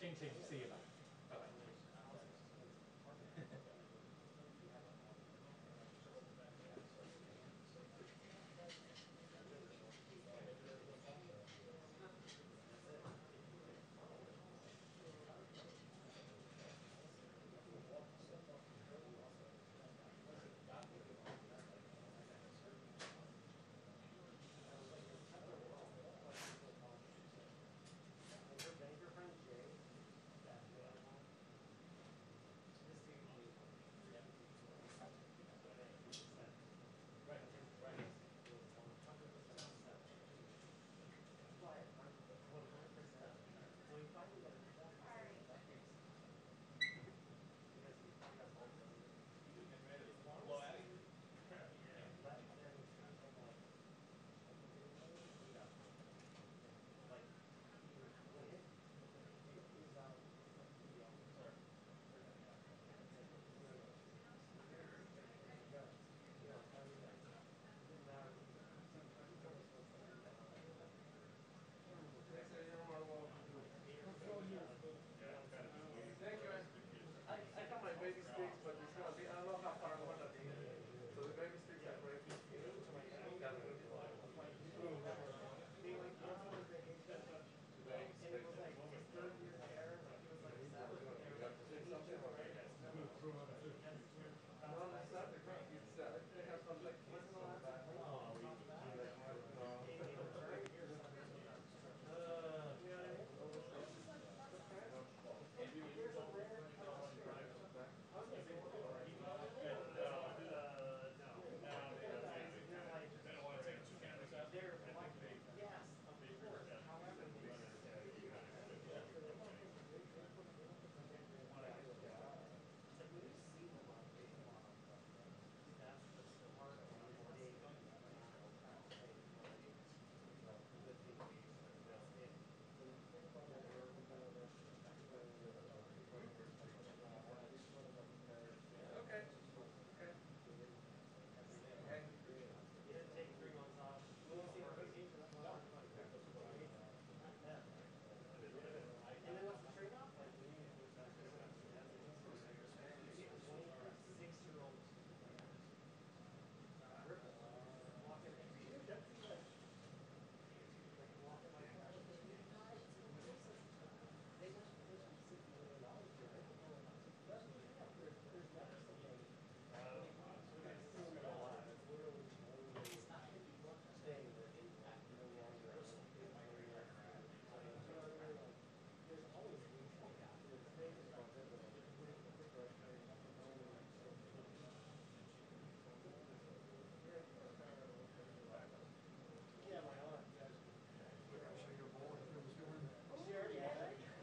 Ching ching. See you. Bye. Bye.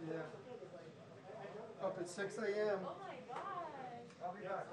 Yeah. Up at 6 a.m. Oh my gosh. I'll be back.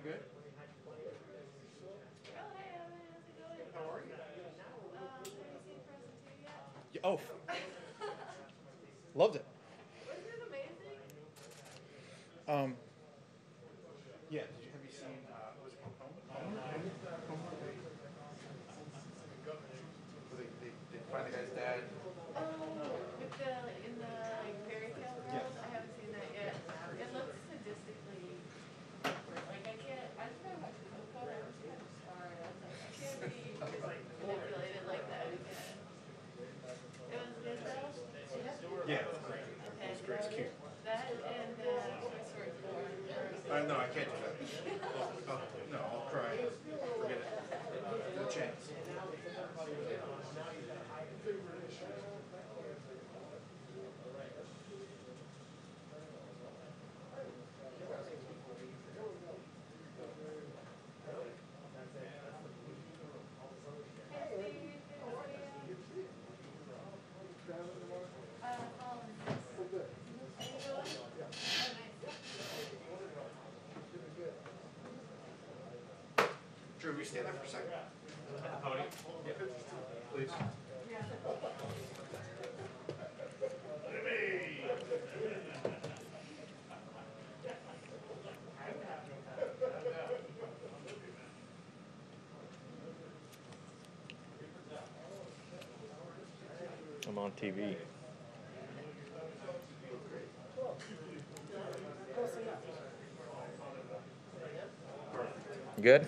good? Oh, hey, Evan, how's it going? How are you? Have you seen Frozen 2 yet? Yeah, oh, loved it. Wasn't it amazing? Yeah. Have you seen? Was it Home? Where they find the guy's dad. Oh, with the, in the, like, fairy tale world? Yes. I haven't seen that yet. It looks sadistically awkward. Like, I just gotta watch Coco, I was kind of scarred. I was like, I can't be manipulated like that again. It was good though? Yeah, it's great. Okay. It's great. It's cute. That and Toy Story 4. No, I can't do that. Oh, no, I'll cry. Forget it. No chance. Drew, will you stand there for a second? At the podium? Yeah. Please. I'm on TV. Good?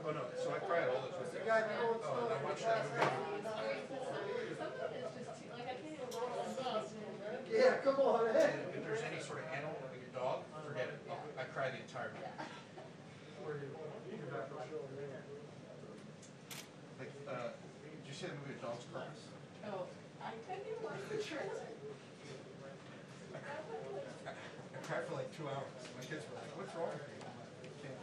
Oh no, so I cried all the time. Oh, and I watched that movie. Yeah, come on, hey. If there's any sort of animal, like your dog, forget it. I cry the entire movie. Like, did you see the movie A Dog's Purpose? Oh, I couldn't even watch the trailer. I cried for like 2 hours. My kids were like, "What's wrong with you?" I'm like, "I can't."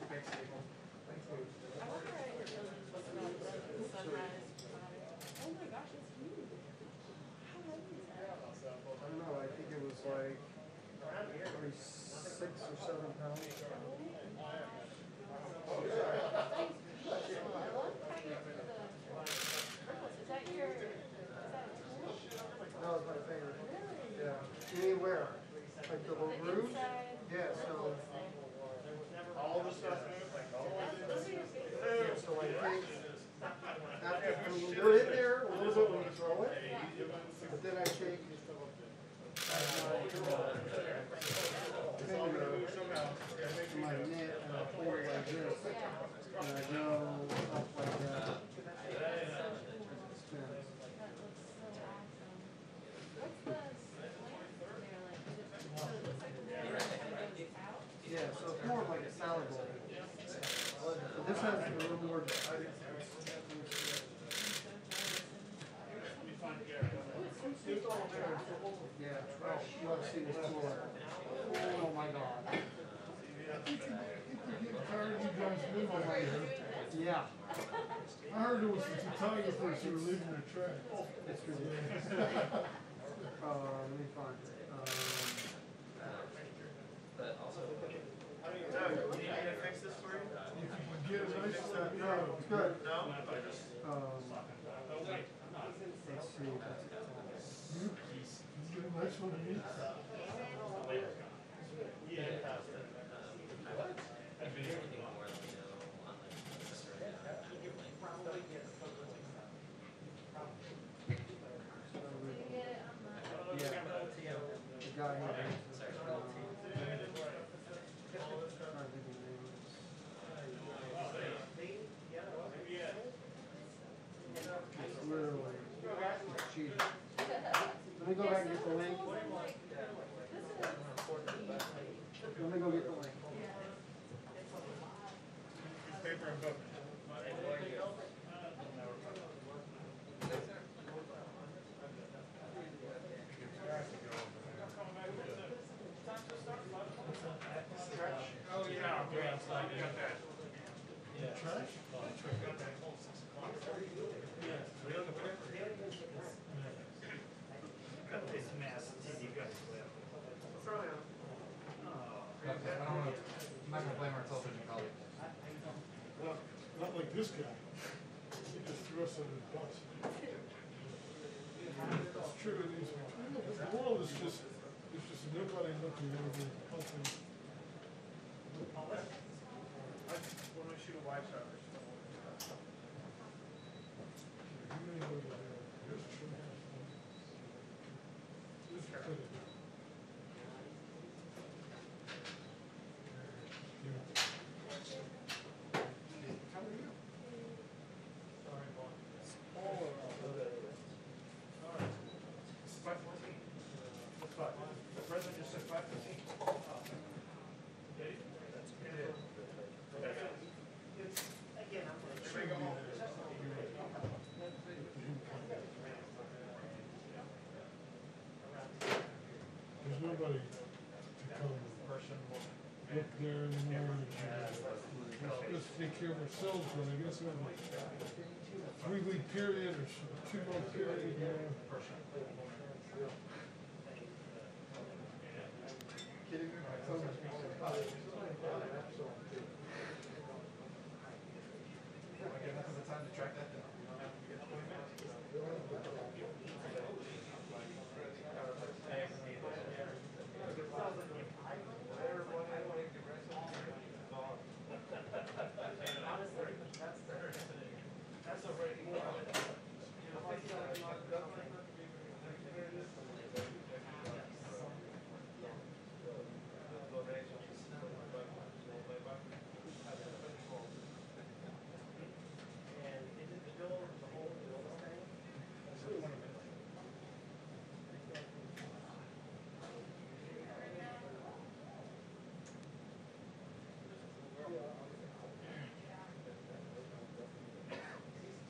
Thanks, Steve. I wonder how your building was about the sunrise provider. Oh my gosh, it's huge. How heavy is that? I don't know, I think it was like maybe 6 or 7 pounds. I love how you do the purples. Is that your, is that a tool? That was my favorite. Yeah. Anywhere. Like the little The roof. inside. Yeah, so, All the stuff, like all Those are your favorite. yeah, so I think after when you're in there, a little bit when you throw it, but then I take my net and I hold it like this, and I go up like that. Spins. That looks so awesome. What's the slant there like? Is it, so it looks like the mirror goes out? Yeah, so it's more of like a salad bowl. But this has a little more. Yeah, oh, you want to see this tool? Oh my God. Yeah. I heard it was the photographers who were leaving their trash. It's really good. Let me find it. You need me to fix this for you? If you can get a nice set, No, it's good. No? Let's see. you get a nice one of these. Yeah. The guy who it's literally cheating. Let me go back and get the link. Let me go get the link. Paper and book. ask you guys to play up. I'm not gonna blame our television colleagues. Well, not like this guy. He just threw us under the bus. It's true, it is. The world is just, there's just nobody looking over helping. When we shoot a wide shot, there's still You may know that there's a true. This is good. It's 5:14. What's 5? The president just said 5:15. There's nobody to come look there anymore. Let's take care of ourselves, but I guess we have a 3-week period or 2-month period, you know. Kidding me? I get enough of the time to track that down.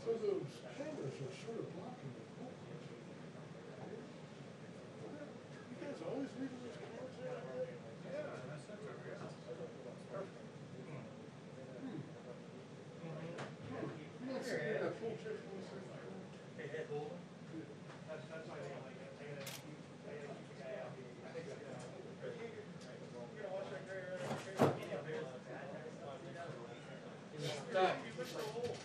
So those cameras are sort of blocking the pool. You guys always leaving those cameras there? I'm not seeing that full check for a second. that's why I gotta keep the guy out. You're gonna watch that gray right over here. Stop. You push the hole.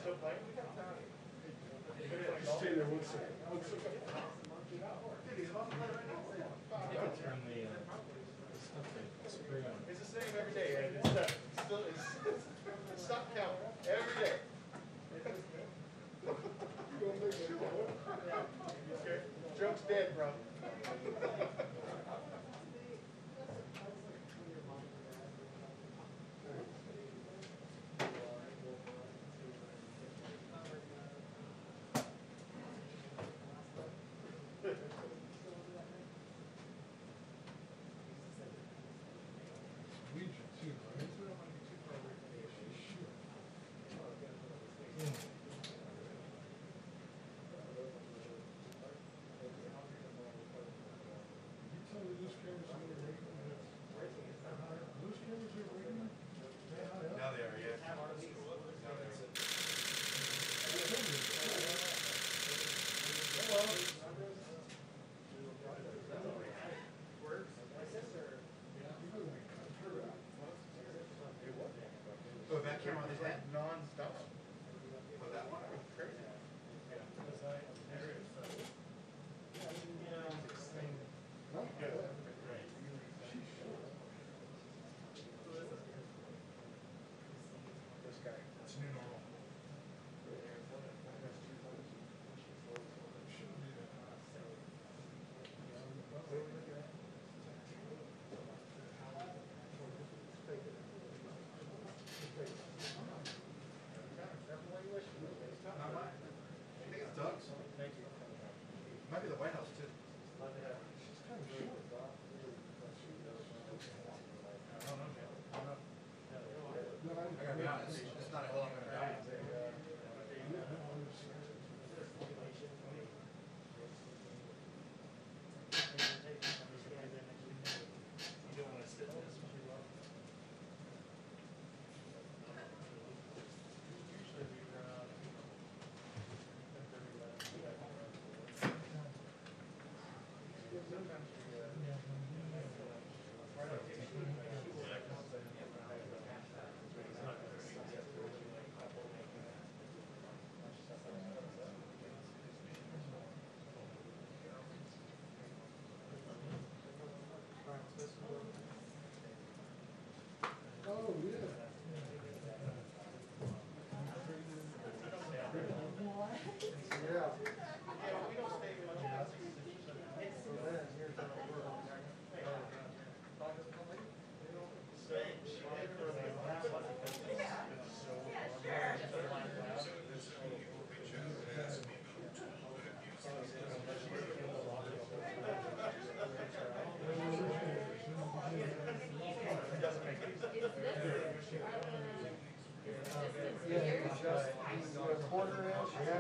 Still playing? Stay there 1 second. 1 second. It's the same every day, and it's still, it's stock count every day. You gonna make sure, huh? Okay, joke's dead, bro. Legion too, right? You tell me those cameras are rating? Those cameras are rating? Now they are, yeah. Now that's it. Oh, that camera on his head? Non-stop. Oh, that one? Crazy. This guy. It's new normal. Not mine. I think it's Doug's. Thank you. Might be the White House too. She's kind of short. I don't know, man. I don't know. No, I gotta be honest, it's not a hill I'm gonna die on. You don't want to sit in this one.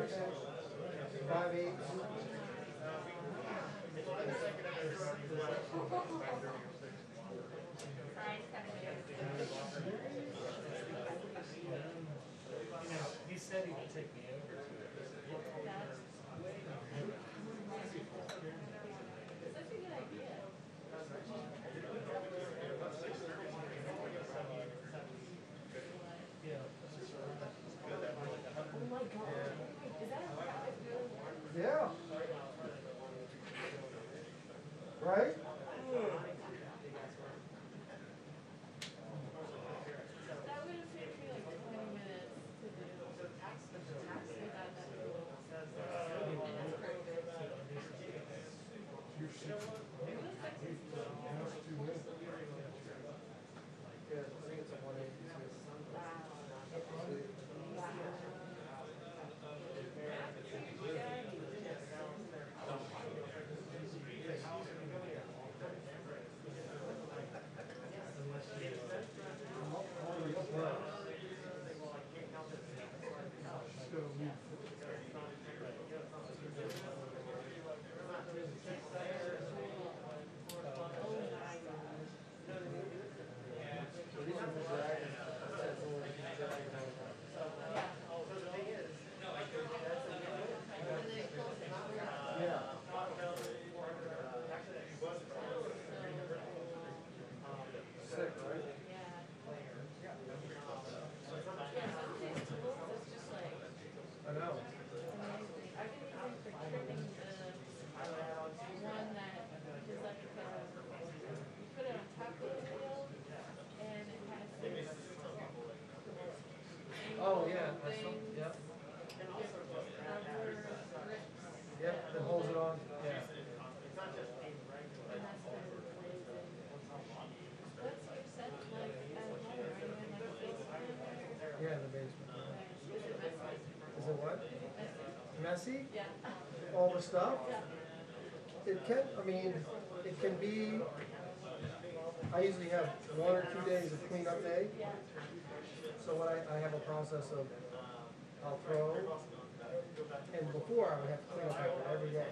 5/8. He said he would take me over to it. Such a good idea. Oh my God. Is that a private building? Yeah. Right? That would have taken me like 20 minutes to do. Without that tool. And it's perfect. You're sick. It was sexy. That's too late. Yeah, I think it's a 182. I know. Amazing. I've been using for trimming the one that is like you put it on top of the wheel and it has this Oh, yeah. angled things, Yep. rubber grips. Yep, that holds it on. Yeah. And that's been amazing. What's your set like at home? Are you in like a basement or? Yeah, in the basement. Is it messy? Is it what? Messy? Messy? Yeah. All the stuff? Yeah. It can, I mean, it can be, I usually have 1 or 2 days of cleanup day. Yeah. So what I have a process of, I'll throw, and before I would have to clean up after every day.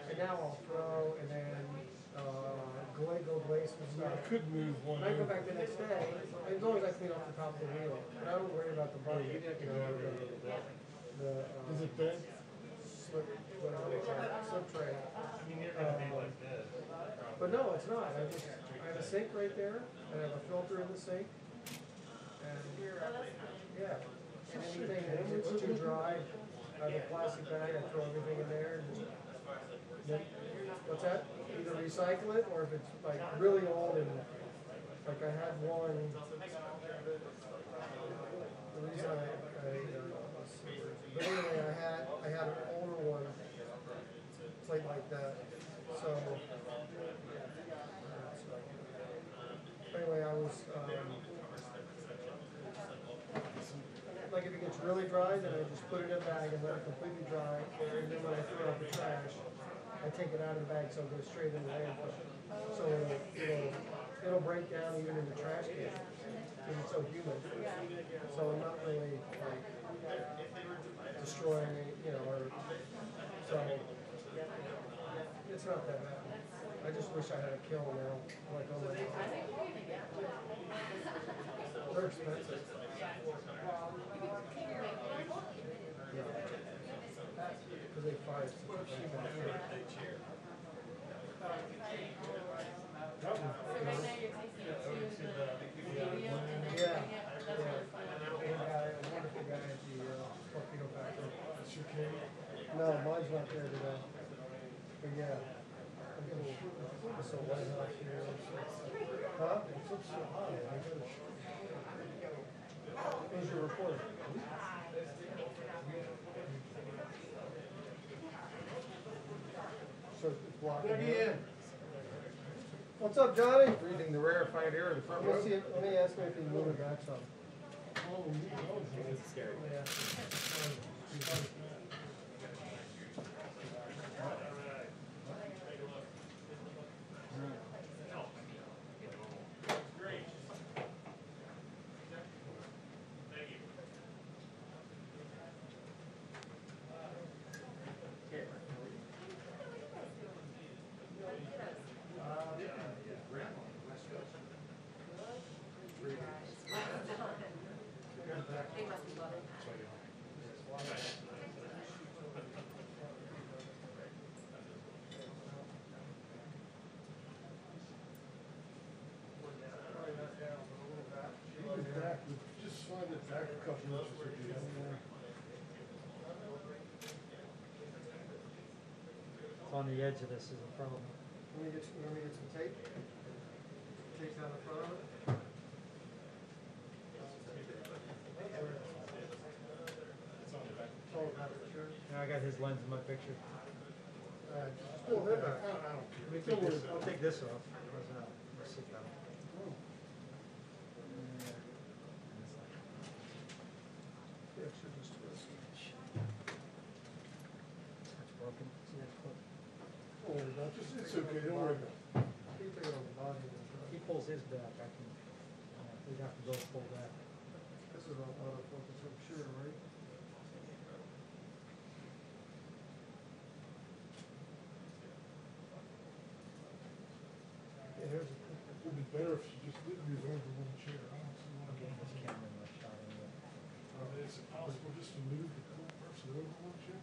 And now I'll throw and then, go glaze some I stuff. could move one When I go over. back the next day, as long as I clean off the top of the wheel, but I don't worry about the bucket, you know, the, Is it bent? slip, whatever they call it, slip tray. I mean, you're gonna be like this. But no, it's not. I have a sink right there, and I have a filter in the sink. And, yeah, and anything that gets too dry, I have a plastic bag, I throw everything in there. And then, what's that? Either recycle it, or if it's like really old and, like I had one, the reason but anyway, I had an older one, plate like that, so. Anyway, I was, like if it gets really dry, then I just put it in a bag and let it completely dry, and then when I throw out the trash, I take it out of the bag so it goes straight in the landfill. So it'll break down even in the trash can, because it's so humid. So I'm not really like destroying it, you know, or, so it's not that bad. I just wish I had a kiln now, like on my, I think we're gonna get one. they're expensive. Yeah. Because they fire such a bad So right now you're taking it to the studio and then Yeah, putting it, that's yeah. really fun. A wonderful guy at the torpedo factory. That's your cane? No, mine's not there today. But yeah. I'm getting so white out here. Huh? It's up so high, I gotta Who's your reporter? So it's blocking. Again. What's up, Johnny? Breathing the rarefied air of the front row. Let me ask him if he can move it back some. Oh, It's scary. Yeah. slide it back a couple inches would be helpful. It's on the edge of this is a problem. Let me get some tape. Tape down the front of it. It's all about it, sure. Now I got his lens in my picture. Just pull it back. I don't Let care. me take this, I'll take this off. How's that? Let's sit down. Yeah, it should just twist. That's broken. See that clip? Don't worry about it. It's okay, don't worry about it. Keep it on the body. He pulls his back, I can, we'd have to both pull back. This is on autofocus, I'm sure, right? Yeah, here's a It would be better if you just didn't move over one chair. I don't see why. I'm getting this camera in my shot anyway. Is it possible just to move the cool person over one chair?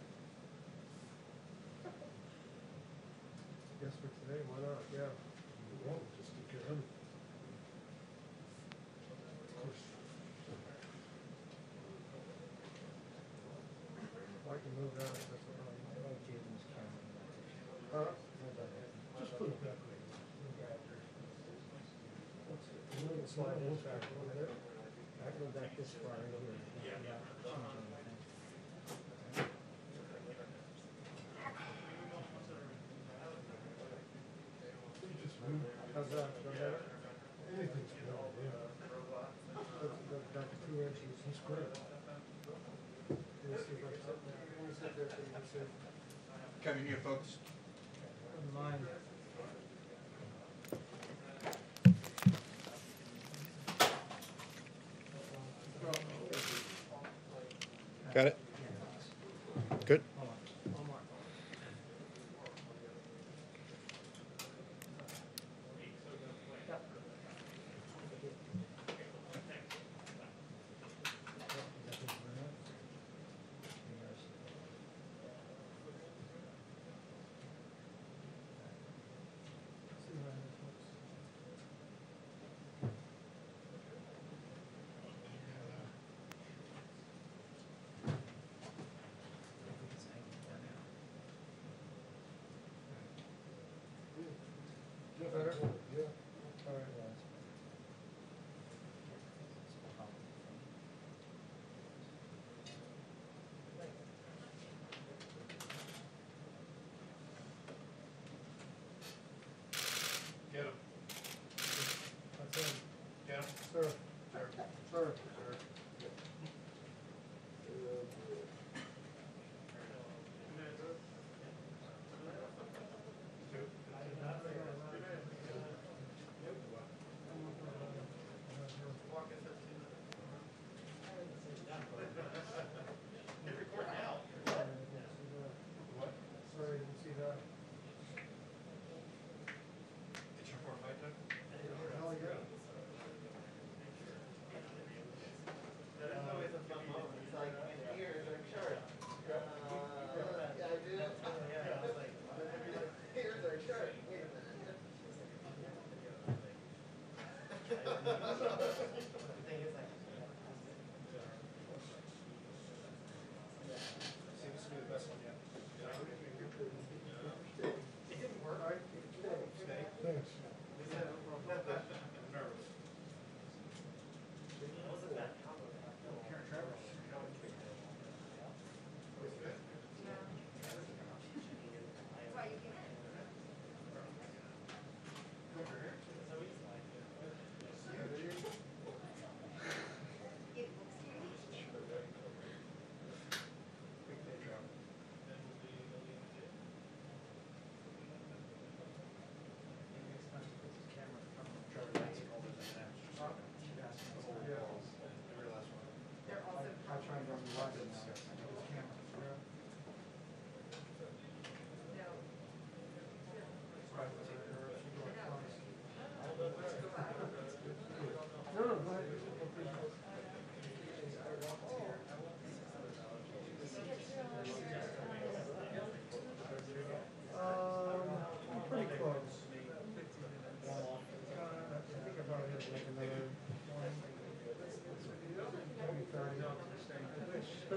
Guess for today, why not? Yeah. Well, just to get everything. Of course. I can move that if that's what I I like Jason's camera in my picture. Huh? Just put it back there. You can slide this back a little bit. I can go back this far right here. Without changing anything. You just move. How's that? Is that better? Anything's better, yeah. That's back to 2 inches. That's great. Let me see if I can sit there. Let me sit there so you can see. Come in here, folks. Mine. Got it? Good? Hold on. One more. Yep.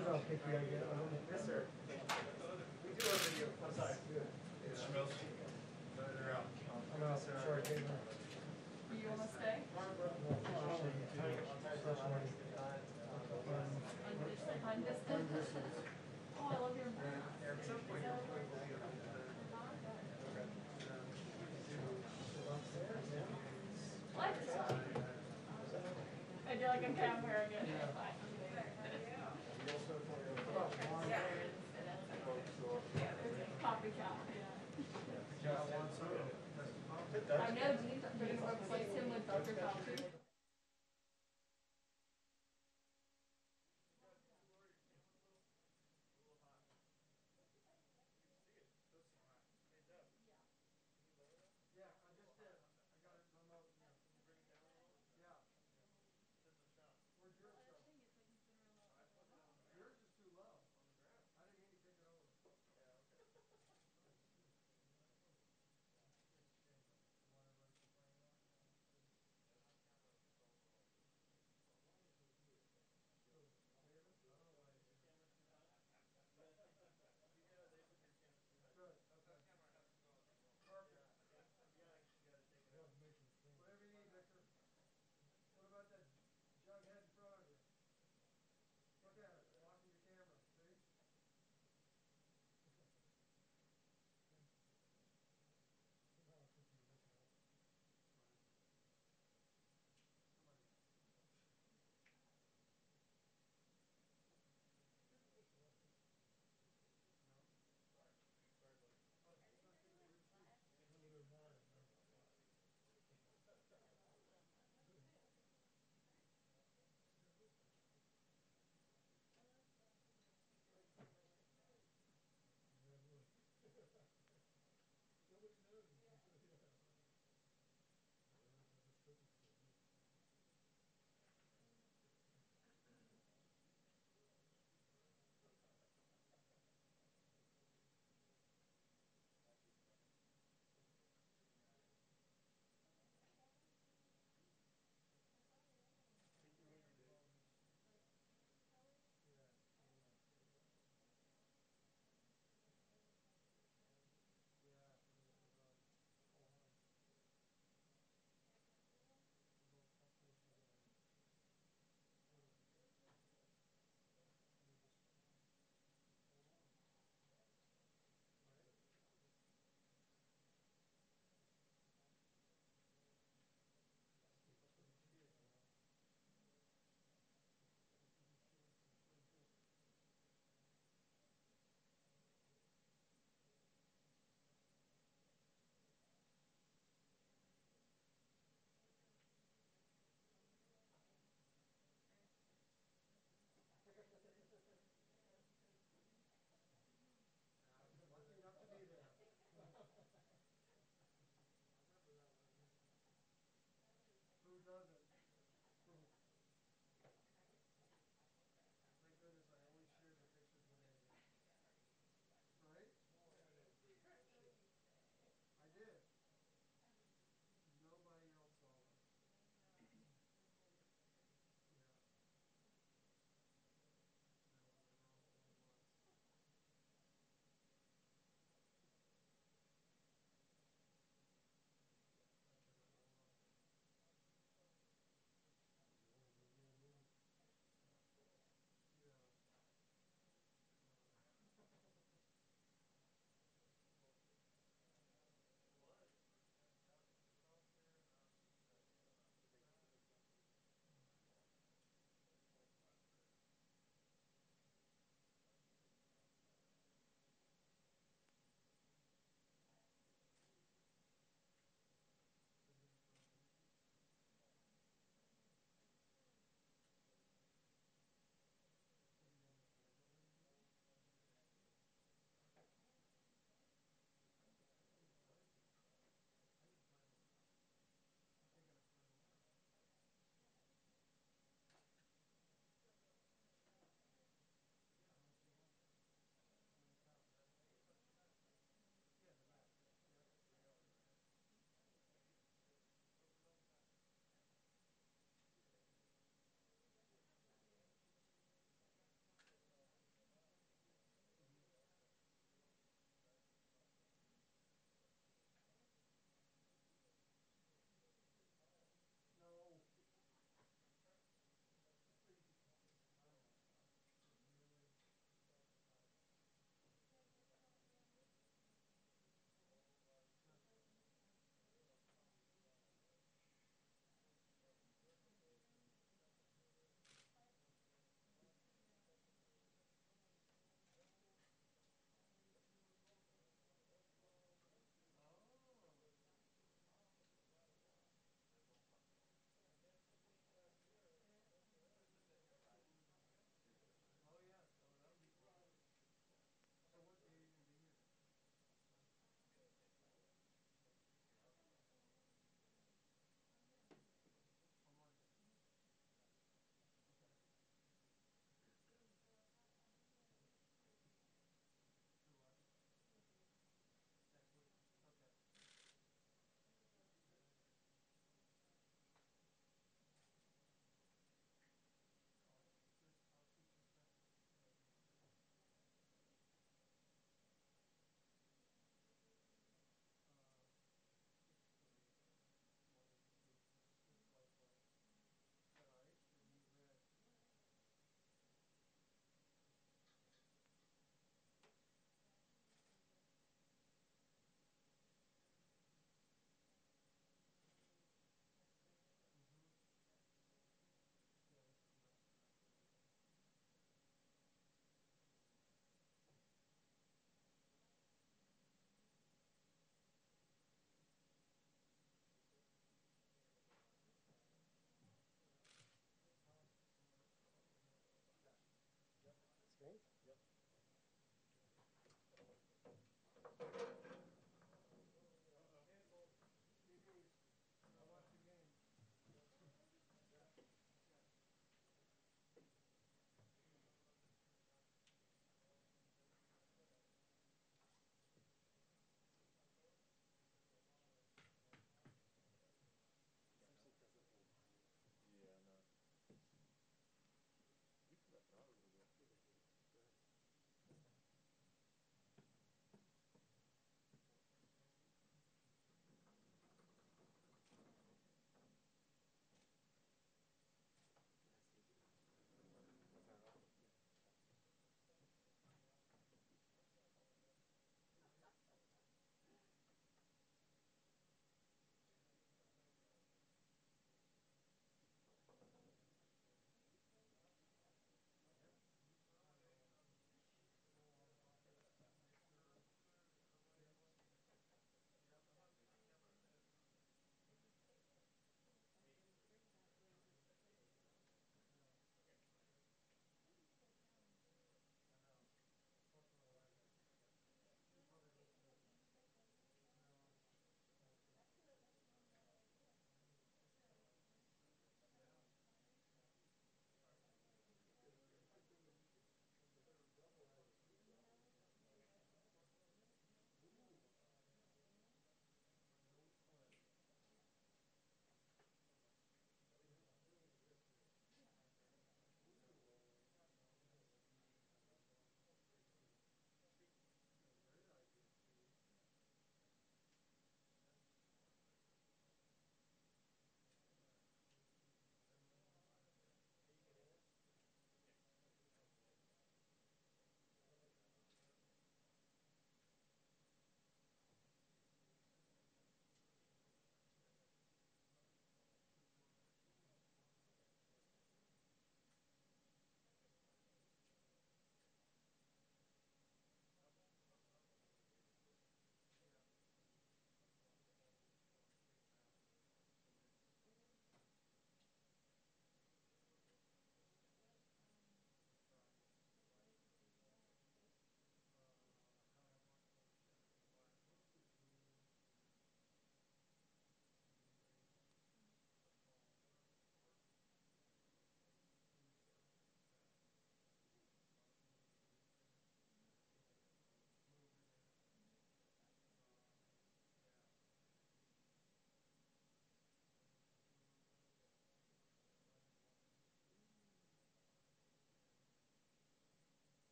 shows how picky I get. Yes, sir. We do our video. I'm sorry. Smells. They're out. I'm out, sorry, Caitlin. You wanna stay? Undistant? Oh, I love your mask. What? I feel like I'm kind of wearing it. Copycat, yeah. I know, do you replace him with Dr. Fauci?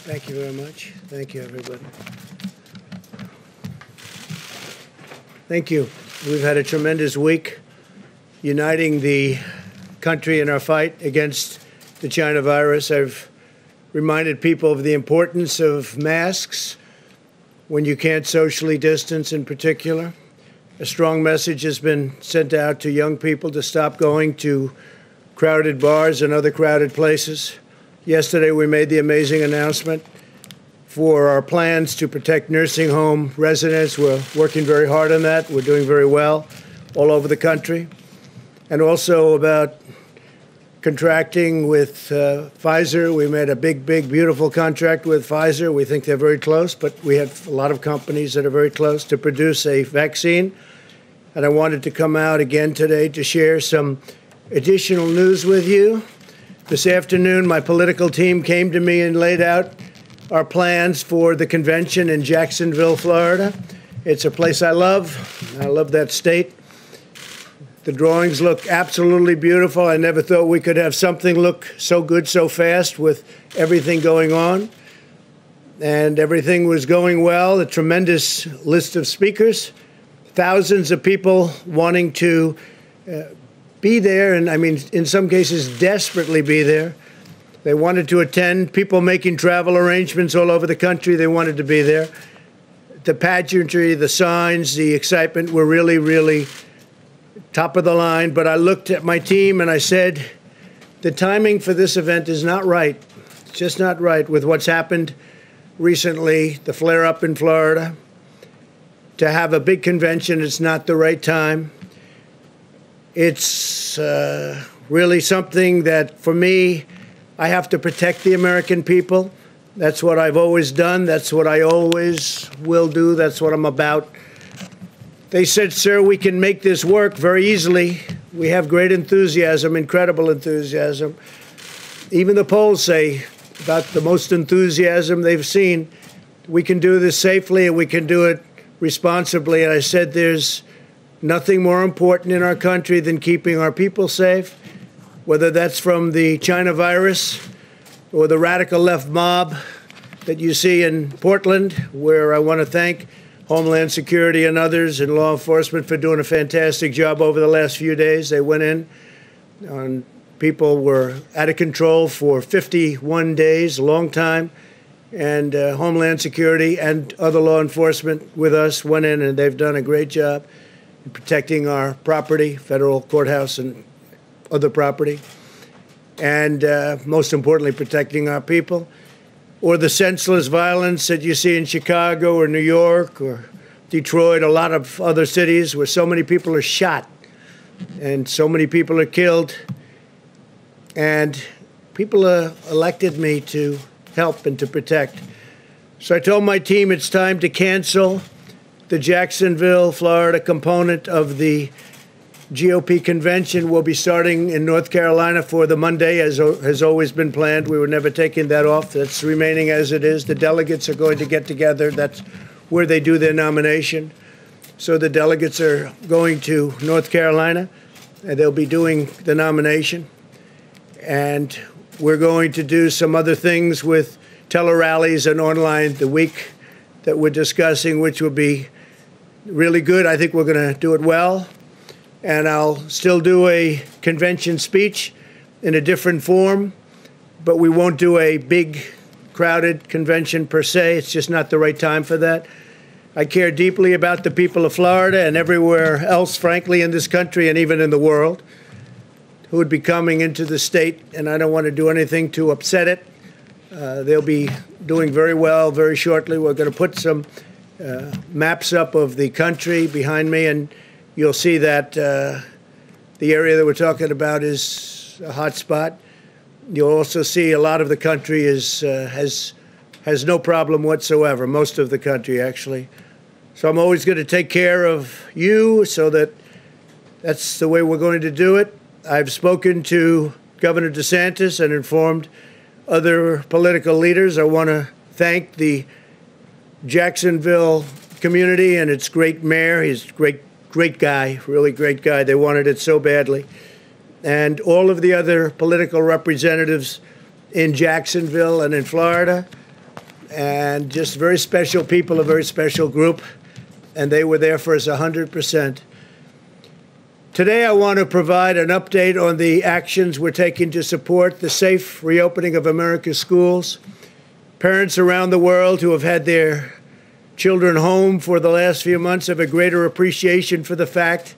Thank you very much. Thank you, everybody. Thank you. We've had a tremendous week uniting the country in our fight against the China virus. I've reminded people of the importance of masks when you can't socially distance in particular. A strong message has been sent out to young people to stop going to crowded bars and other crowded places. Yesterday, we made the amazing announcement for our plans to protect nursing home residents. We're working very hard on that. We're doing very well all over the country. And also about contracting with Pfizer. We made a big, beautiful contract with Pfizer. We think they're very close, but we have a lot of companies that are very close to produce a vaccine. And I wanted to come out again today to share some additional news with you. This afternoon, my political team came to me and laid out our plans for the convention in Jacksonville, Florida. It's a place I love. I love that state. The drawings look absolutely beautiful. I never thought we could have something look so good so fast with everything going on. And everything was going well. A tremendous list of speakers, thousands of people wanting to be there, and I mean, in some cases, desperately be there. They wanted to attend, people making travel arrangements all over the country. They wanted to be there. The pageantry, the signs, the excitement were really, really top of the line. But I looked at my team and I said, the timing for this event is not right. It's just not right with what's happened recently, the flare-up in Florida. To have a big convention, it's not the right time. It's really something that, for me, I have to protect the American people. That's what I've always done. That's what I always will do. That's what I'm about. They said, sir, we can make this work very easily. We have great enthusiasm, incredible enthusiasm. Even the polls say about the most enthusiasm they've seen. We can do this safely and we can do it responsibly. And I said, there's nothing more important in our country than keeping our people safe, whether that's from the China virus or the radical left mob that you see in Portland, where I want to thank Homeland Security and others and law enforcement for doing a fantastic job over the last few days. They went in and people were out of control for 51 days, a long time. And Homeland Security and other law enforcement with us went in, and they've done a great job in protecting our property, federal courthouse and other property, and most importantly, protecting our people. Or the senseless violence that you see in Chicago or New York or Detroit, a lot of other cities where so many people are shot and so many people are killed. And people elected me to help and to protect. So I told my team it's time to cancel the Jacksonville, Florida component of the GOP convention. Will be starting in North Carolina for the Monday, as has always been planned. We were never taking that off. That's remaining as it is. The delegates are going to get together. That's where they do their nomination. So the delegates are going to North Carolina, and they'll be doing the nomination. And we're going to do some other things with tele-rallies and online the week that we're discussing, which will be really good. I think we're going to do it well. And I'll still do a convention speech in a different form, but we won't do a big, crowded convention per se. It's just not the right time for that. I care deeply about the people of Florida and everywhere else, frankly, in this country and even in the world, who would be coming into the state, and I don't want to do anything to upset it. They'll be doing very well very shortly. We're going to put some maps up of the country behind me, and you'll see that the area that we're talking about is a hot spot. You'll also see a lot of the country has no problem whatsoever, most of the country, actually. So I'm always going to take care of you, so that's the way we're going to do it. I've spoken to Governor DeSantis and informed other political leaders. I want to thank the Jacksonville community and its great mayor. He's a great guy, really great guy. They wanted it so badly. And all of the other political representatives in Jacksonville and in Florida. and just very special people, a very special group, and they were there for us 100%. Today, I want to provide an update on the actions we're taking to support the safe reopening of America's schools. Parents around the world who have had their children home for the last few months have a greater appreciation for the fact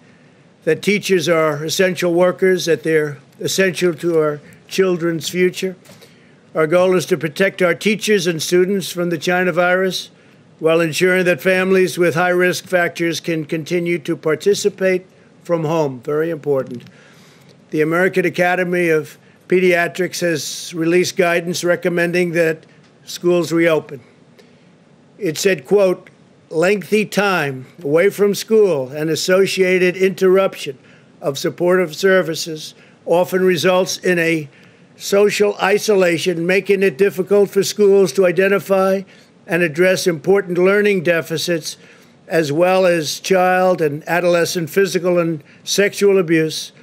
that teachers are essential workers, that they're essential to our children's future. Our goal is to protect our teachers and students from the China virus while ensuring that families with high-risk factors can continue to participate from home. Very important. The American Academy of Pediatrics has released guidance recommending that schools reopen. It said, quote, lengthy time away from school and associated interruption of supportive services often results in a social isolation, making it difficult for schools to identify and address important learning deficits, as well as child and adolescent physical and sexual abuse,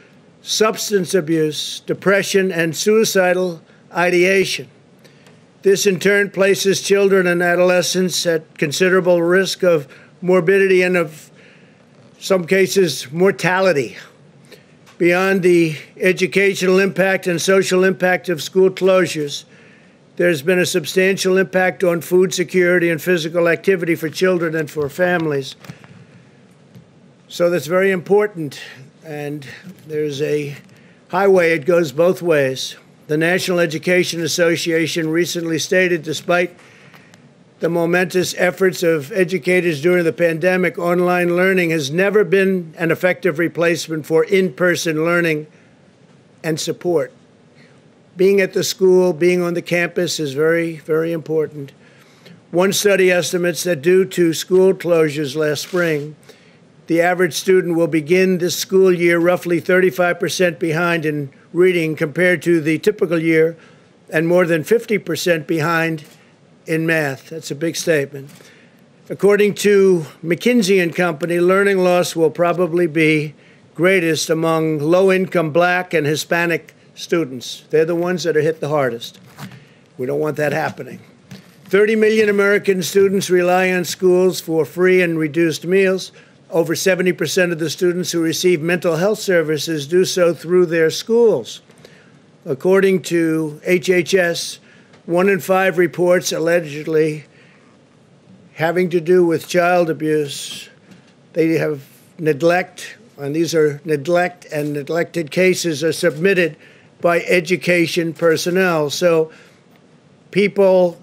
substance abuse, depression, and suicidal ideation. This, in turn, places children and adolescents at considerable risk of morbidity and, of some cases, mortality. Beyond the educational impact and social impact of school closures, there's been a substantial impact on food security and physical activity for children and for families. So that's very important, and there's a highway, it goes both ways. The National Education Association recently stated, despite the momentous efforts of educators during the pandemic, online learning has never been an effective replacement for in-person learning and support. Being at the school, being on the campus is very, very important. One study estimates that due to school closures last spring, the average student will begin this school year roughly 35% behind in reading compared to the typical year, and more than 50% behind in math. That's a big statement. According to McKinsey & Company, learning loss will probably be greatest among low-income Black and Hispanic students. They're the ones that are hit the hardest. We don't want that happening. 30 million American students rely on schools for free and reduced meals. Over 70% of the students who receive mental health services do so through their schools. According to HHS, 1 in 5 reports allegedly having to do with child abuse. They have neglect, and these are neglect and neglected cases are submitted by education personnel. So people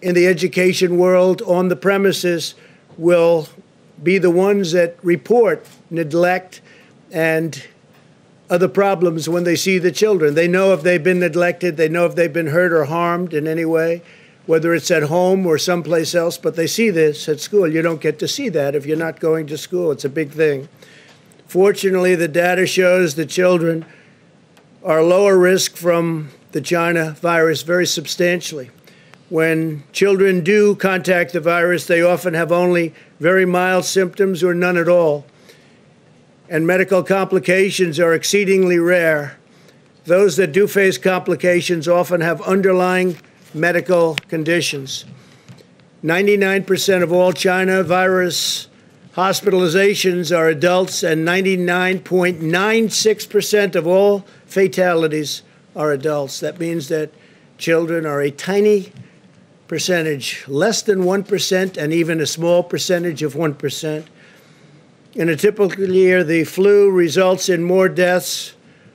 in the education world on the premises will be the ones that report neglect and other problems when they see the children. They know if they've been neglected, they know if they've been hurt or harmed in any way, whether it's at home or someplace else, but they see this at school. You don't get to see that if you're not going to school. It's a big thing. Fortunately, the data shows that children are lower risk from the China virus very substantially. When children do contact the virus, they often have only very mild symptoms or none at all. And medical complications are exceedingly rare. Those that do face complications often have underlying medical conditions. 99% of all China virus hospitalizations are adults, and 99.96% of all fatalities are adults. That means that children are a tiny percentage, less than 1%, and even a small percentage of 1%. In a typical year, the flu results in more deaths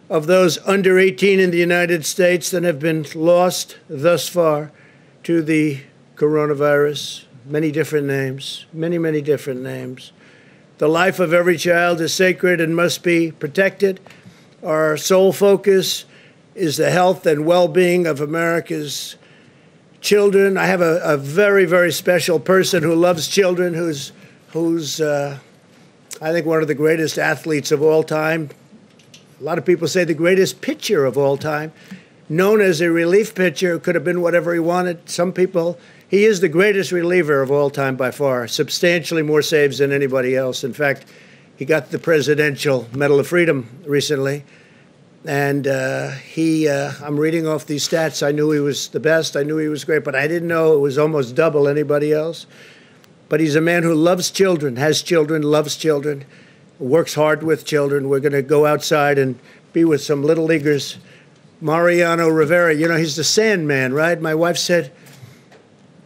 of those under 18 in the United States than have been lost thus far to the coronavirus. Many different names, many different names. The life of every child is sacred and must be protected. Our sole focus is the health and well-being of America's children. I have a very, very special person who loves children, who's I think one of the greatest athletes of all time. A lot of people say the greatest pitcher of all time, known as a relief pitcher, could have been whatever he wanted. Some people, he is the greatest reliever of all time by far, substantially more saves than anybody else. In fact, he got the Presidential Medal of Freedom recently. And I'm reading off these stats. I knew he was the best. I knew he was great, but I didn't know it was almost double anybody else. But he's a man who loves children, has children, loves children, works hard with children. We're going to go outside and be with some little leaguers. Mariano Rivera, you know, he's the Sandman, right? My wife said,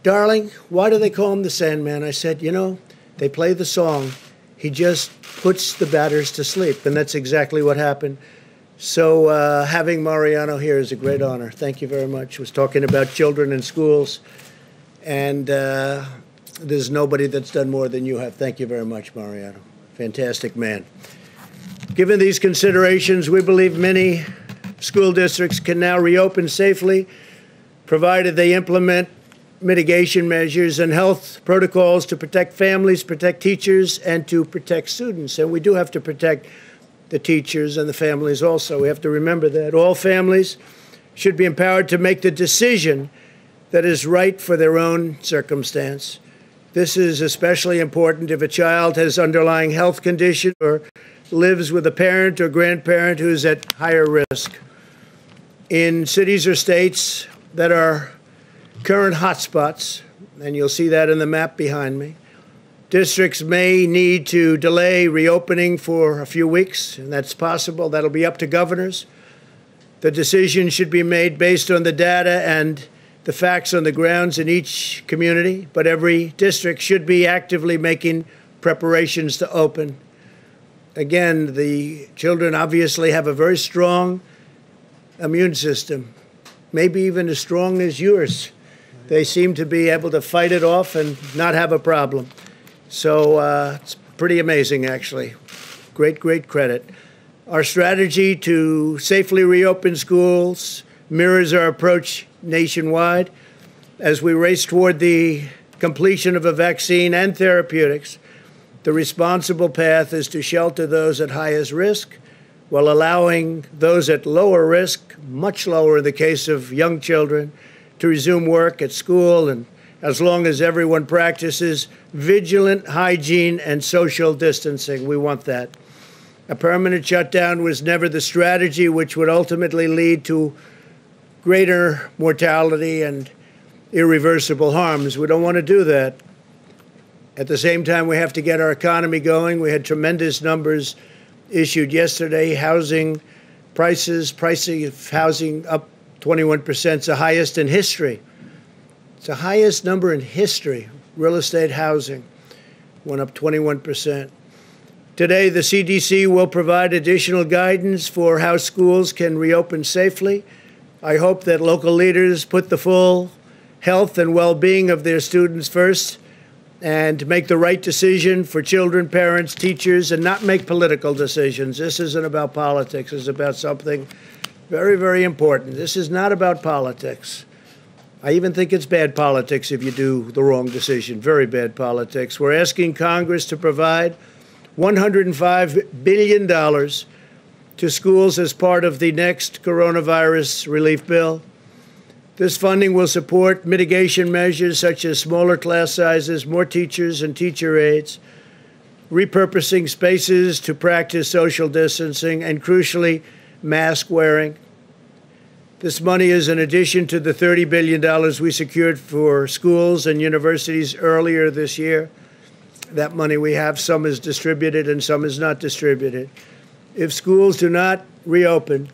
darling, why do they call him the Sandman? I said, you know, they play the song. He just puts the batters to sleep, and that's exactly what happened. So having Mariano here is a great honor. Thank you very much. Was talking about children in schools, and there's nobody that's done more than you have. Thank you very much, Mariano. Fantastic man. Given these considerations, we believe many school districts can now reopen safely, provided they implement mitigation measures and health protocols to protect families, protect teachers, and to protect students. And we do have to protect the teachers and the families also. We have to remember that. All families should be empowered to make the decision that is right for their own circumstance. This is especially important if a child has underlying health condition or lives with a parent or grandparent who's at higher risk. In cities or states that are current hotspots, and you'll see that in the map behind me, districts may need to delay reopening for a few weeks, and that's possible. That'll be up to governors. The decision should be made based on the data and the facts on the grounds in each community, but every district should be actively making preparations to open. Again, the children obviously have a very strong immune system, maybe even as strong as yours. They seem to be able to fight it off and not have a problem. So it's pretty amazing, actually. Great, great credit. Our strategy to safely reopen schools mirrors our approach nationwide. As we race toward the completion of a vaccine and therapeutics, the responsible path is to shelter those at highest risk while allowing those at lower risk, much lower in the case of young children, to resume work at school, and as long as everyone practices vigilant hygiene and social distancing. We want that. A permanent shutdown was never the strategy which would ultimately lead to greater mortality and irreversible harms. We don't want to do that. At the same time, we have to get our economy going. We had tremendous numbers issued yesterday. Housing prices, pricing of housing up 21%. It's the highest in history. It's the highest number in history. Real estate housing went up 21%. Today, the CDC will provide additional guidance for how schools can reopen safely. I hope that local leaders put the full health and well-being of their students first and make the right decision for children, parents, teachers, and not make political decisions. This isn't about politics. It's about something very, very important. This is not about politics. I even think it's bad politics if you do the wrong decision. Very bad politics. We're asking Congress to provide $105 billion to schools as part of the next coronavirus relief bill. This funding will support mitigation measures such as smaller class sizes, more teachers and teacher aides, repurposing spaces to practice social distancing, and crucially, mask wearing. This money is in addition to the $30 billion we secured for schools and universities earlier this year. That money we have, some is distributed and some is not distributed. If schools do not reopen,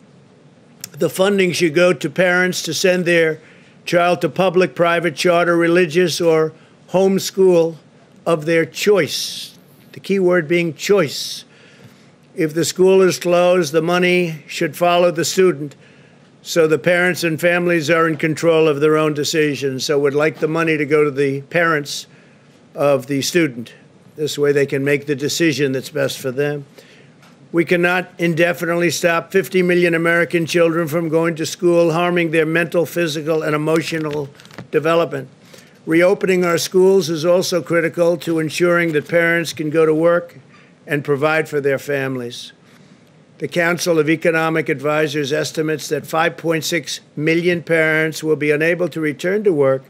the funding should go to parents to send their child to public, private, charter, religious, or homeschool of their choice. The key word being choice. If the school is closed, the money should follow the student, so the parents and families are in control of their own decisions. So we'd like the money to go to the parents of the student. This way they can make the decision that's best for them. We cannot indefinitely stop 50 million American children from going to school, harming their mental, physical, and emotional development. Reopening our schools is also critical to ensuring that parents can go to work and provide for their families. The Council of Economic Advisors estimates that 5.6 million parents will be unable to return to work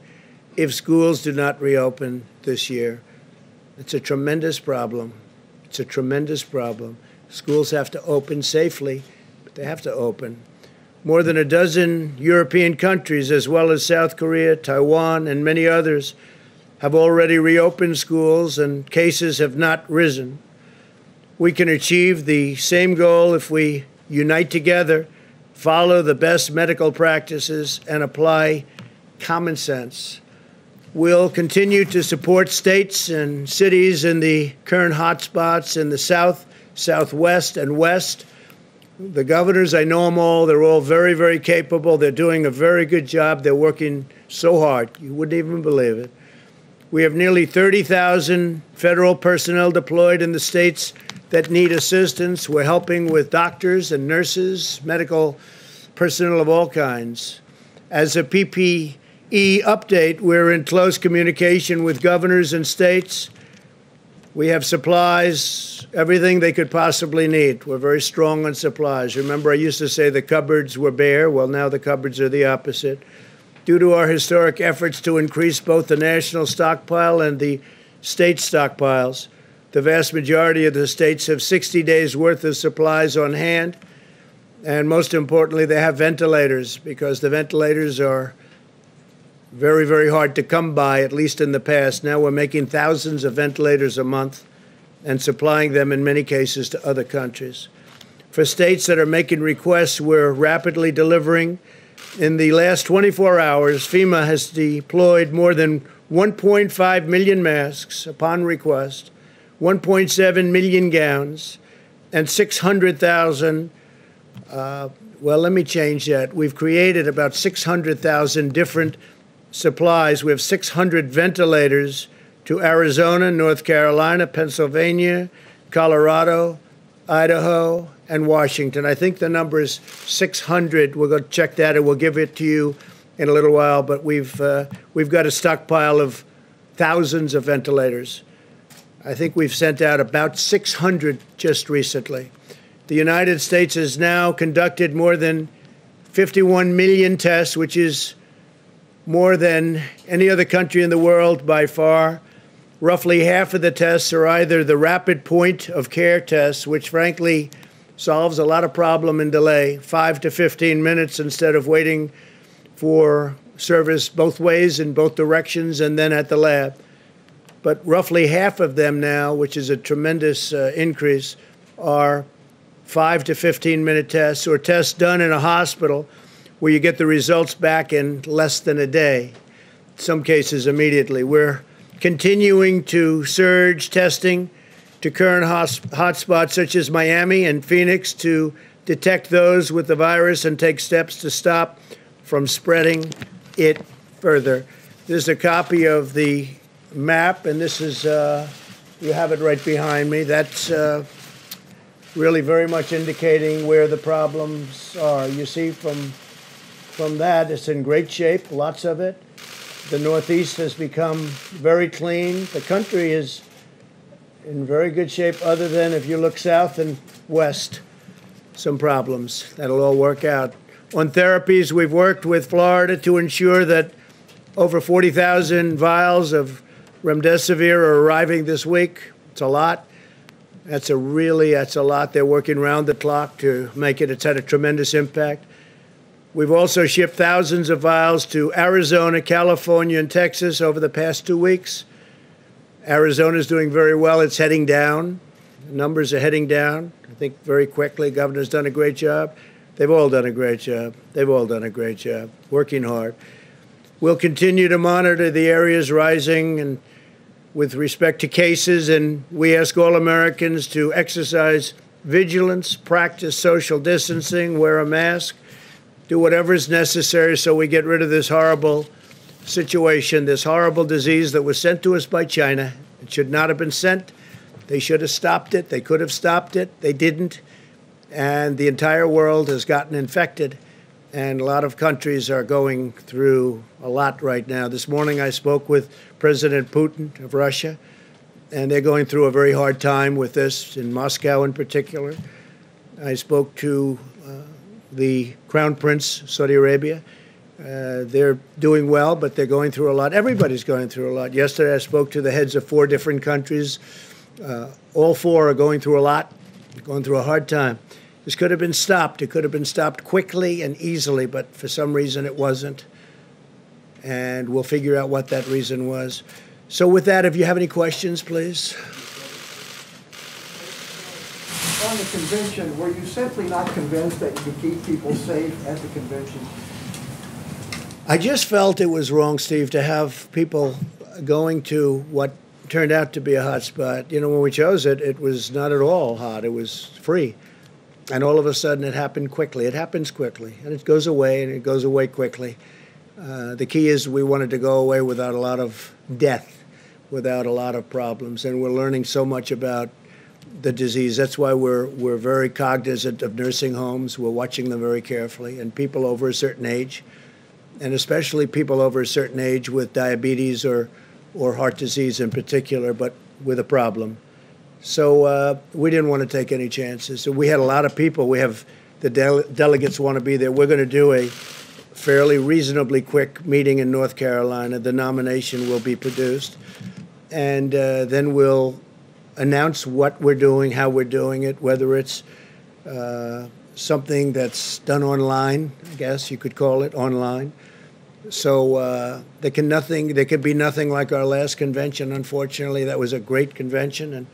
if schools do not reopen this year. It's a tremendous problem. It's a tremendous problem. Schools have to open safely, but they have to open. More than a dozen European countries, as well as South Korea, Taiwan, and many others, have already reopened schools, and cases have not risen. We can achieve the same goal if we unite together, follow the best medical practices, and apply common sense. We'll continue to support states and cities in the current hotspots in the South, Southwest, and West. The governors, I know them all. They're all very, very capable. They're doing a very good job. They're working so hard. You wouldn't even believe it. We have nearly 30,000 federal personnel deployed in the states that need assistance. We're helping with doctors and nurses, medical personnel of all kinds. As a PPE update, we're in close communication with governors and states. We have supplies, everything they could possibly need. We're very strong on supplies. Remember, I used to say the cupboards were bare. Well, now the cupboards are the opposite. Due to our historic efforts to increase both the national stockpile and the state stockpiles, the vast majority of the states have 60 days' worth of supplies on hand. And most importantly, they have ventilators, because the ventilators are very, very hard to come by, at least in the past. Now we're making thousands of ventilators a month and supplying them in many cases to other countries. For states that are making requests, we're rapidly delivering. In the last 24 hours, FEMA has deployed more than 1.5 million masks upon request, 1.7 million gowns, and 600,000, well, let me change that. We've created about 600,000 different supplies. We have 600 ventilators to Arizona, North Carolina, Pennsylvania, Colorado, Idaho, and Washington. I think the number is 600. We'll go check that, and we'll give it to you in a little while. But we've got a stockpile of thousands of ventilators. I think we've sent out about 600 just recently. The United States has now conducted more than 51 million tests, which is more than any other country in the world by far. Roughly half of the tests are either the rapid point of care tests, which frankly solves a lot of problem and delay, 5 to 15 minutes instead of waiting for service both ways in both directions and then at the lab. But roughly half of them now, which is a tremendous increase, are 5 to 15-minute tests or tests done in a hospital where you get the results back in less than a day, in some cases immediately. We're continuing to surge testing to current hotspots such as Miami and Phoenix to detect those with the virus and take steps to stop from spreading it further. This is a copy of the map, and this is, you have it right behind me. That's really very much indicating where the problems are. You see from that, it's in great shape, lots of it. The Northeast has become very clean. The country is in very good shape, other than if you look south and west, some problems. That'll all work out. On therapies, we've worked with Florida to ensure that over 40,000 vials of remdesivir are arriving this week. It's a lot. That's a lot. They're working round the clock to make it. It's had a tremendous impact. We've also shipped thousands of vials to Arizona, California, and Texas over the past 2 weeks. Arizona's doing very well. It's heading down. The numbers are heading down, I think, very quickly. Governor's done a great job. They've all done a great job. They've all done a great job, working hard. We'll continue to monitor the areas rising and with respect to cases, and we ask all Americans to exercise vigilance, practice social distancing, wear a mask, do whatever is necessary so we get rid of this horrible situation, this horrible disease that was sent to us by China. It should not have been sent. They should have stopped it. They could have stopped it. They didn't. And the entire world has gotten infected. And a lot of countries are going through a lot right now. This morning I spoke with President Putin of Russia, and they're going through a very hard time with this, in Moscow in particular. I spoke to the Crown Prince, Saudi Arabia. They're doing well, but they're going through a lot. Everybody's going through a lot. Yesterday I spoke to the heads of 4 different countries. All 4 are going through a lot, going through a hard time. This could have been stopped. It could have been stopped quickly and easily, but for some reason it wasn't. And we'll figure out what that reason was. So with that, if you have any questions, please. On the convention, were you simply not convinced that you could keep people safe at the convention? I just felt it was wrong, Steve, to have people going to what turned out to be a hot spot. You know, when we chose it, it was not at all hot. It was free. And all of a sudden, it happened quickly. It happens quickly, and it goes away, and it goes away quickly. The key is we wanted to go away without a lot of death, without a lot of problems, and we're learning so much about the disease. That's why we're very cognizant of nursing homes. We're watching them very carefully, and people over a certain age, and especially people over a certain age with diabetes or heart disease in particular, but with a problem. So we didn't want to take any chances. So we had a lot of people. We have the delegates want to be there. We're going to do a fairly reasonably quick meeting in North Carolina. The nomination will be produced, and then we'll announce what we're doing, how we're doing it, whether it's something that's done online, I guess you could call it online. So there could be nothing like our last convention. Unfortunately, that was a great convention and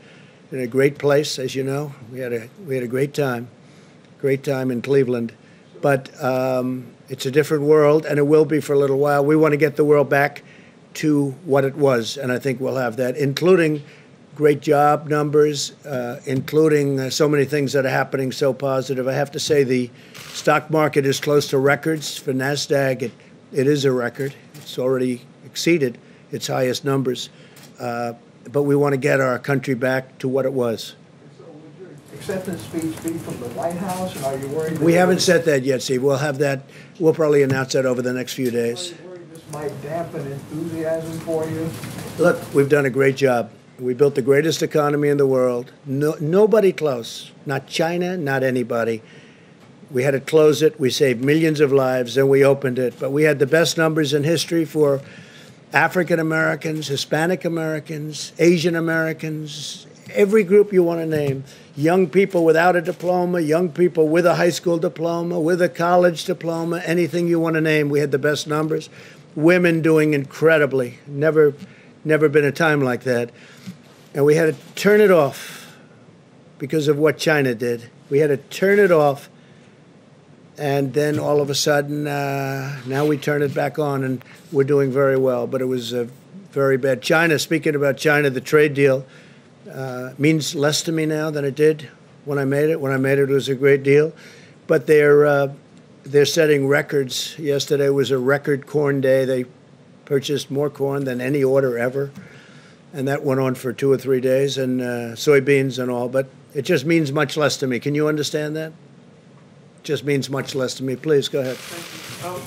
in a great place, as you know. We had a great time in Cleveland, but it's a different world, and it will be for a little while. We want to get the world back to what it was, and I think we'll have that, including great job numbers, including so many things that are happening so positive. I have to say the stock market is close to records. For NASDAQ, it is a record. It's already exceeded its highest numbers. But we want to get our country back to what it was. So would your acceptance speech be from the White House, and are you worried? We haven't said that yet, Steve. We'll have that. We'll probably announce that over the next few days. Are you worried this might dampen enthusiasm for you? Look, we've done a great job. We built the greatest economy in the world. Nobody close. Not China, not anybody. We had to close it. We saved millions of lives, and we opened it. But we had the best numbers in history for African Americans, Hispanic Americans, Asian Americans, every group you want to name. Young people without a diploma, young people with a high school diploma, with a college diploma, anything you want to name. We had the best numbers. Women doing incredibly. Never been a time like that. And we had to turn it off because of what China did. We had to turn it off. And then all of a sudden, now we turn it back on, and we're doing very well. But it was very bad. China, speaking about China, the trade deal means less to me now than it did when I made it. When I made it, it was a great deal. But they're setting records. Yesterday was a record corn day. They purchased more corn than any order ever. And that went on for 2 or 3 days, and soybeans and all. But it just means much less to me. Can you understand that? Just means much less to me. Please, go ahead.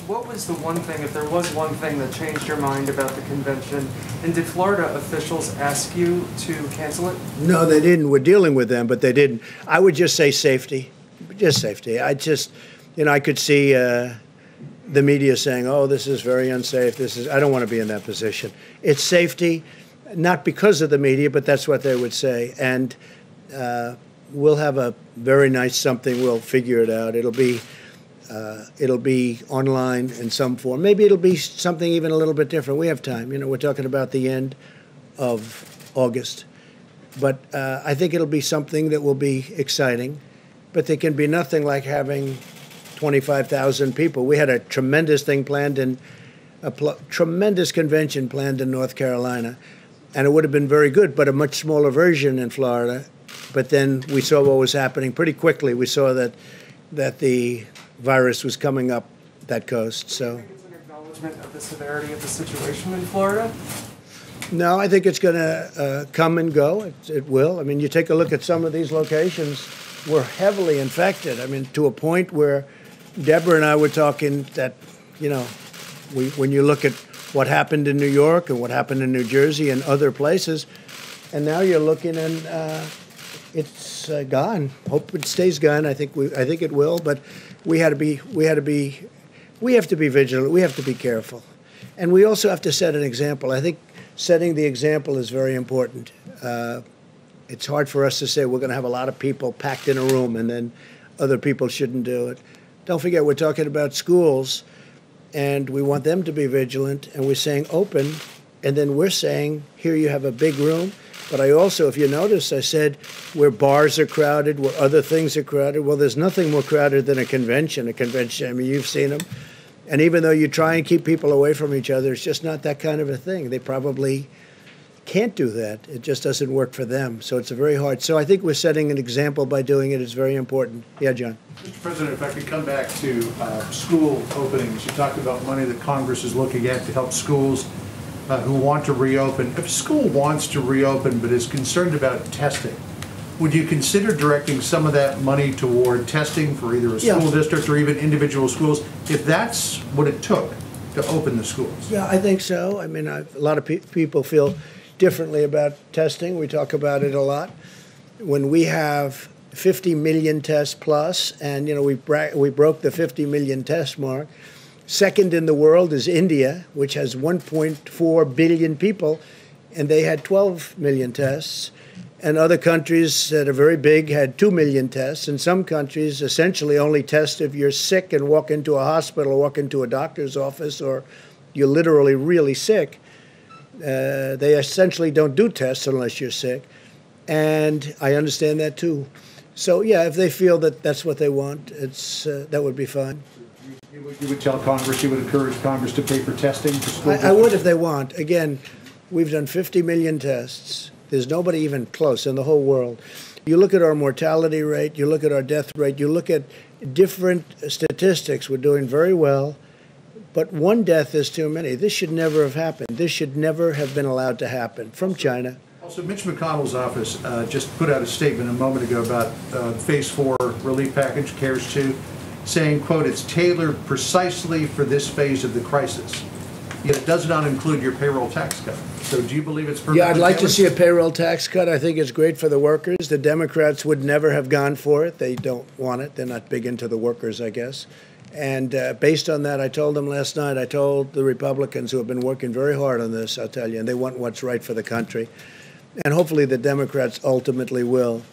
What was the one thing, if there was one thing that changed your mind about the convention, and did Florida officials ask you to cancel it? No, they didn't. We're dealing with them, but they didn't. I would just say safety. Just safety. I could see the media saying, oh, this is very unsafe. I don't want to be in that position. It's safety, not because of the media, but that's what they would say. And we'll have a very nice something. We'll figure it out. It'll be online in some form. Maybe it'll be something even a little bit different. We have time. You know, we're talking about the end of August. But I think it'll be something that will be exciting. But there can be nothing like having 25,000 people. We had a tremendous thing planned tremendous convention planned in North Carolina. And it would have been very good, but a much smaller version in Florida. But then we saw what was happening pretty quickly. We saw that the virus was coming up that coast. So, do you think it's an acknowledgement of the severity of the situation in Florida? No, I think it's going to come and go. It will. I mean, you take a look at some of these locations. We're heavily infected. I mean, to a point where Deborah and I were talking that, you know, when you look at what happened in New York and what happened in New Jersey and other places, and now you're looking and it's gone. Hope it stays gone. I think it will. But we have to be vigilant. We have to be careful, and we also have to set an example. I think setting the example is very important. It's hard for us to say we're going to have a lot of people packed in a room and then other people shouldn't do it. Don't forget, we're talking about schools, and we want them to be vigilant, and we're saying open, and then we're saying, here you have a big room. But I also, if you notice, I said where bars are crowded, where other things are crowded. Well, there's nothing more crowded than a convention. A convention, I mean, you've seen them. And even though you try and keep people away from each other, it's just not that kind of a thing. They probably can't do that. It just doesn't work for them. So it's a very hard. So I think we're setting an example by doing it. It's very important. Yeah, John. Mr. President, if I could come back to school openings. You talked about money that Congress is looking at to help schools who want to reopen. If a school wants to reopen but is concerned about testing, would you consider directing some of that money toward testing for either a school district or even individual schools, if that's what it took to open the schools? Yeah, I think so. I mean, a lot of people feel differently about testing. We talk about it a lot. When we have 50 million tests plus, and we broke the 50 million test mark. Second in the world is India, which has 1.4 billion people, and they had 12 million tests. And other countries that are very big had 2 million tests. And some countries essentially only test if you're sick and walk into a hospital or walk into a doctor's office, or you're literally really sick. They essentially don't do tests unless you're sick. And I understand that too. So, yeah, if they feel that that's what they want, that would be fine. You would tell Congress, you would encourage Congress to pay for testing for school districts? I would if they want. Again, we've done 50 million tests. There's nobody even close in the whole world. You look at our mortality rate, you look at our death rate, you look at different statistics, we're doing very well. But one death is too many. This should never have happened. This should never have been allowed to happen from China. Also, Mitch McConnell's office just put out a statement a moment ago about Phase 4 relief package, CARES 2, saying, quote, it's tailored precisely for this phase of the crisis. Yet it does not include your payroll tax cut. So do you believe it's perfectly I'd like tailored? to see a payroll tax cut. I think it's great for the workers. The Democrats would never have gone for it. They don't want it. They're not big into the workers, I guess. And based on that, I told them last night, I told the Republicans who have been working very hard on this, I'll tell you, and they want what's right for the country. And hopefully the Democrats ultimately will.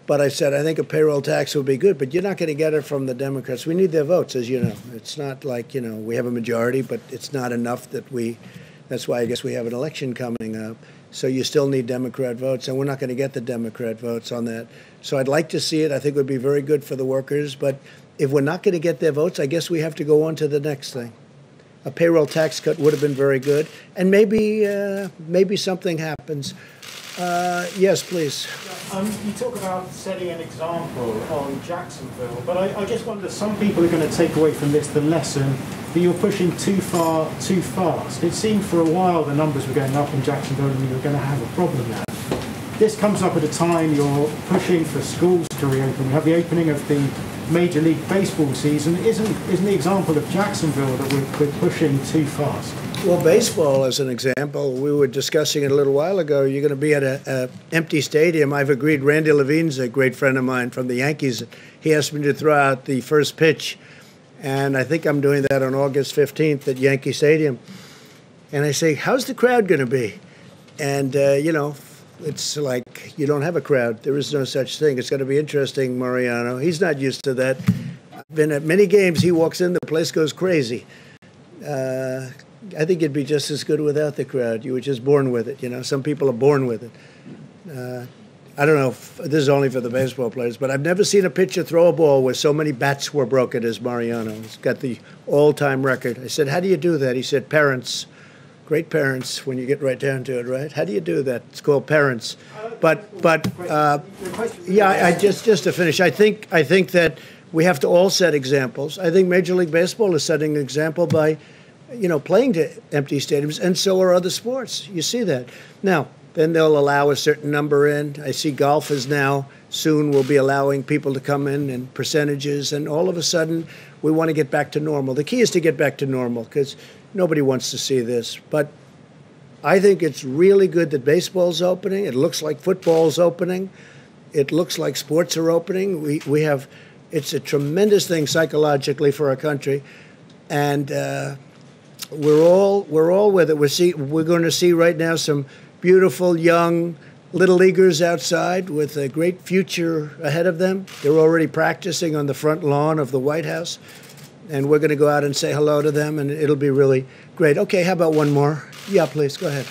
But I said, I think a payroll tax would be good, but you're not going to get it from the Democrats. We need their votes, as you know. It's not like, we have a majority, but it's not enough that's why I guess we have an election coming up. So you still need Democrat votes, and we're not going to get the Democrat votes on that. So I'd like to see it. I think it would be very good for the workers. But if we're not going to get their votes, I guess we have to go on to the next thing. A payroll tax cut would have been very good. And maybe something happens. Yes, please. You talk about setting an example on Jacksonville, but I just wonder, some people are going to take away from this the lesson that you're pushing too far, too fast. It seemed for a while the numbers were going up in Jacksonville and you were going to have a problem there. This comes up at a time you're pushing for schools to reopen. We have the opening of the Major League Baseball season. Isn't the example of Jacksonville that we're pushing too fast? Well, baseball, as an example, we were discussing it a little while ago. You're going to be at an empty stadium. I've agreed. Randy Levine's a great friend of mine from the Yankees. He asked me to throw out the first pitch, and I think I'm doing that on August 15th at Yankee Stadium. And I say, how's the crowd going to be? And, it's like you don't have a crowd. There is no such thing. It's going to be interesting, Mariano. He's not used to that. I've been at many games. He walks in, the place goes crazy. I think it'd be just as good without the crowd. You were just born with it, Some people are born with it. I don't know if this is only for the baseball players, but I've never seen a pitcher throw a ball where so many bats were broken as Mariano. He's got the all-time record. I said, how do you do that? He said, parents. Great parents, when you get right down to it, right? How do you do that? It's called parents. Just to finish, I think that we have to all set examples. I think Major League Baseball is setting an example by playing to empty stadiums, and so are other sports. You see that. Now, then they'll allow a certain number in. I see golf is now soon will be allowing people to come in percentages, and all of a sudden we want to get back to normal. The key is to get back to normal because nobody wants to see this. But I think it's really good that baseball's opening. It looks like football's opening. It looks like sports are opening. It's a tremendous thing psychologically for our country, and we're all with it. We're going to see right now some beautiful young little leaguers outside with a great future ahead of them. They're already practicing on the front lawn of the White House, and we're going to go out and say hello to them, and it'll be really great. Okay, how about one more? Yeah, please, go ahead.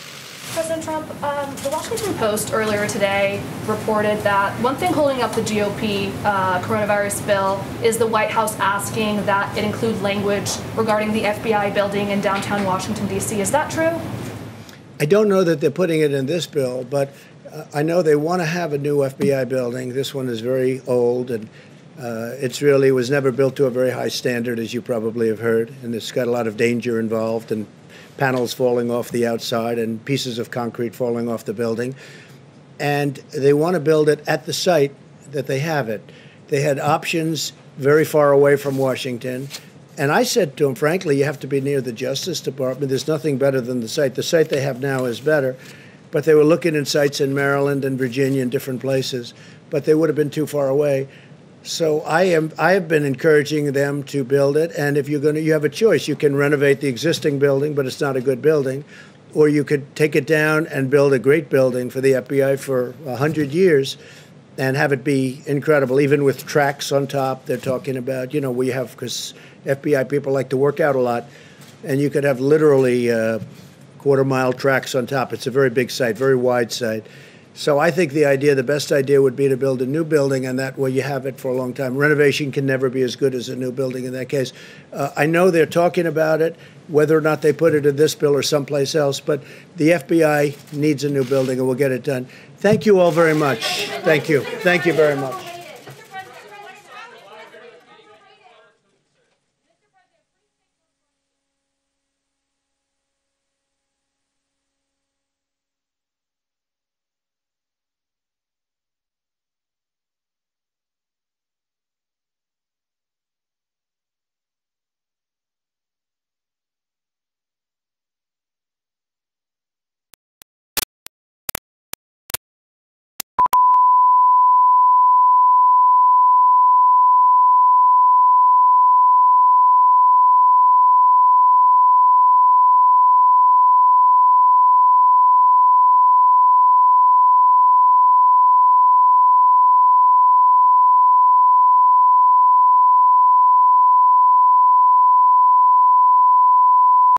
President Trump, the Washington Post earlier today reported that one thing holding up the GOP coronavirus bill is the White House asking that it include language regarding the FBI building in downtown Washington, D.C. Is that true? I don't know that they're putting it in this bill, but I know they want to have a new FBI building. This one is very old, and it's really was never built to a very high standard, as you probably have heard, and it's got a lot of danger involved, and panels falling off the outside and pieces of concrete falling off the building. And they want to build it at the site that they have it. They had options very far away from Washington. And I said to them, frankly, you have to be near the Justice Department. There's nothing better than the site. The site they have now is better. But they were looking at sites in Maryland and Virginia and different places. But they would have been too far away. So I have been encouraging them to build it, and if you have a choice. You can renovate the existing building, but it's not a good building, or you could take it down and build a great building for the FBI for 100 years and have it be incredible, even with tracks on top. They're talking about, we have, because FBI people like to work out a lot, and you could have literally quarter-mile tracks on top. It's a very big site, very wide site. So I think the best idea would be to build a new building, and that way you have it for a long time. Renovation can never be as good as a new building in that case. I know they're talking about it, whether or not they put it in this bill or someplace else, but the FBI needs a new building, and we'll get it done. Thank you all very much. Thank you. Thank you very much.